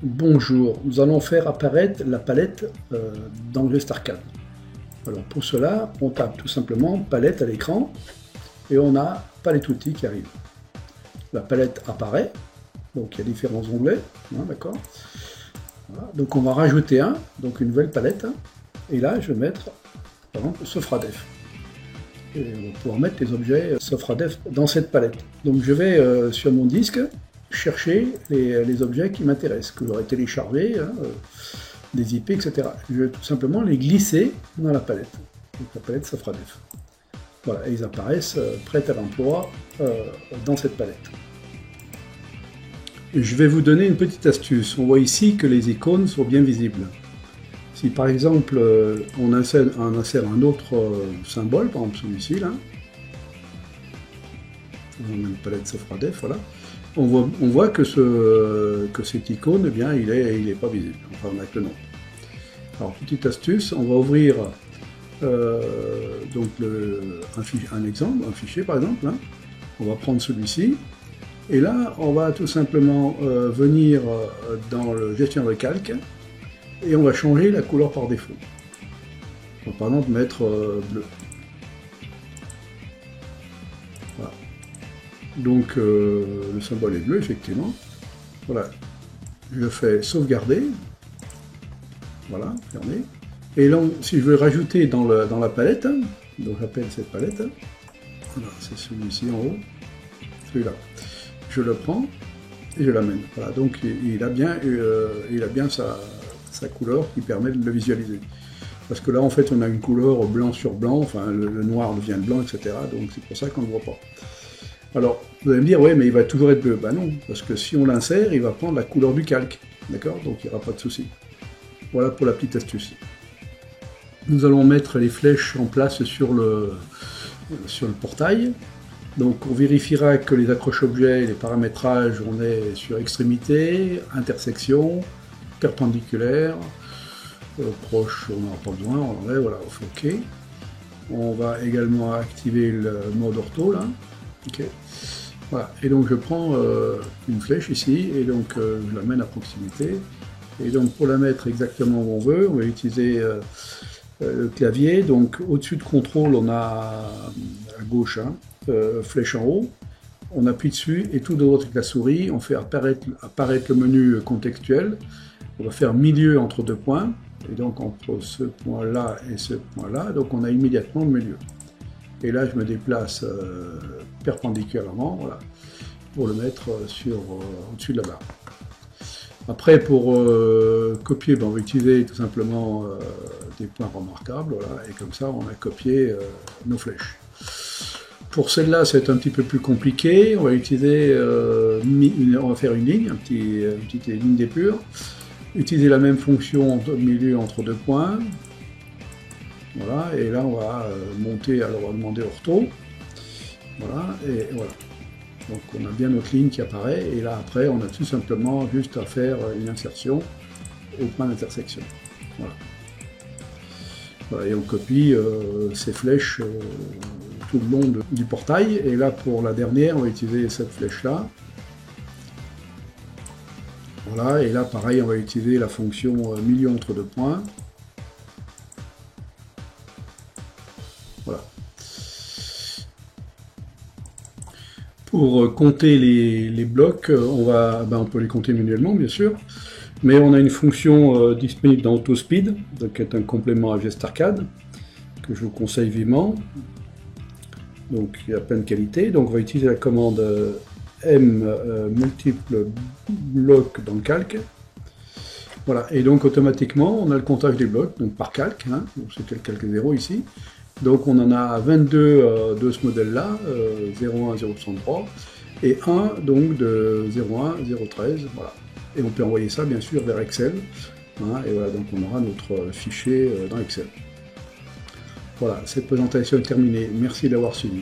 Bonjour, nous allons faire apparaître la palette dans GestArcade. Alors pour cela, on tape tout simplement palette à l'écran et on a palette outils qui arrive. La palette apparaît, donc il y a différents onglets, hein, d'accord. Voilà. Donc on va rajouter donc une nouvelle palette, et là je vais mettre par exemple Sofradef. Et on va pouvoir mettre les objets Sofradef dans cette palette. Donc je vais sur mon disque chercher les objets qui m'intéressent, que j'aurais téléchargés, des IP, etc. Je vais tout simplement les glisser dans la palette, donc la palette Sofradef. Voilà, et ils apparaissent prêts à l'emploi dans cette palette. Je vais vous donner une petite astuce. On voit ici que les icônes sont bien visibles. Si par exemple on insère un autre symbole, par exemple celui-ci là, on a une palette Sofradef, voilà, on voit que cette icône, eh bien, il est pas visible, enfin avec le nom. Alors petite astuce, on va ouvrir donc un exemple, un fichier par exemple, hein. On va prendre celui-ci, et là on va tout simplement venir dans le gestionnaire de calque, et on va changer la couleur par défaut. On va par exemple mettre bleu. Voilà. Donc le symbole est bleu, effectivement. Voilà. Je fais sauvegarder. Voilà, fermé. Et là, si je veux rajouter dans la palette, donc j'appelle cette palette, voilà, c'est celui-ci en haut, celui-là. Je le prends et je l'amène. Voilà, donc il a bien sa couleur qui permet de le visualiser. Parce que là, en fait, on a une couleur blanc sur blanc, enfin, le noir devient blanc, etc. Donc c'est pour ça qu'on ne le voit pas. Alors, vous allez me dire, ouais, mais il va toujours être bleu. Ben non, parce que si on l'insère, il va prendre la couleur du calque. D'accord? Donc il n'y aura pas de souci. Voilà pour la petite astuce. Nous allons mettre les flèches en place sur le portail. Donc on vérifiera que les accroches-objets, les paramétrages, on est sur extrémité, intersection, perpendiculaire, proche, on n'en a pas besoin, on enlève, voilà, on fait OK. On va également activer le mode ortho, là. OK. Voilà, et donc je prends une flèche ici, et donc je la mène à proximité. Et donc pour la mettre exactement où on veut, on va utiliser le clavier. Donc au-dessus de contrôle, on a à gauche, hein, flèche en haut. On appuie dessus, et tout de droite avec la souris, on fait apparaître le menu contextuel. On va faire milieu entre deux points, et donc entre ce point-là et ce point-là, donc on a immédiatement le milieu. Et là, je me déplace perpendiculairement, voilà, pour le mettre au-dessus de la barre. Après, pour copier, ben, on va utiliser tout simplement des points remarquables, voilà, et comme ça, on a copié nos flèches. Pour celle-là, c'est un petit peu plus compliqué. On va utiliser, on va faire une ligne, une petite ligne d'épure. Utiliser la même fonction au milieu entre deux points. Voilà, et là on va monter, alors on va demander ortho. Voilà, et voilà. Donc on a bien notre ligne qui apparaît, et là après on a tout simplement juste à faire une insertion au point d'intersection. Voilà. Voilà. Et on copie ces flèches tout le long du portail, et là pour la dernière on va utiliser cette flèche-là. Voilà, et là pareil, on va utiliser la fonction milieu entre deux points. Voilà. Pour compter les blocs, on peut les compter manuellement, bien sûr, mais on a une fonction disponible dans AutoSpeed, qui est un complément à GestArcade, que je vous conseille vivement. Donc il y a plein de qualités. Donc on va utiliser la commande M multiples blocs dans le calque. Voilà, et donc automatiquement on a le comptage des blocs, donc par calque, hein, c'est le calque 0 ici. Donc on en a 22 de ce modèle-là, 01, 063, et 1 donc de 01, 013, voilà. Et on peut envoyer ça bien sûr vers Excel, hein, et voilà, donc on aura notre fichier dans Excel. Voilà, cette présentation est terminée, merci d'avoir suivi.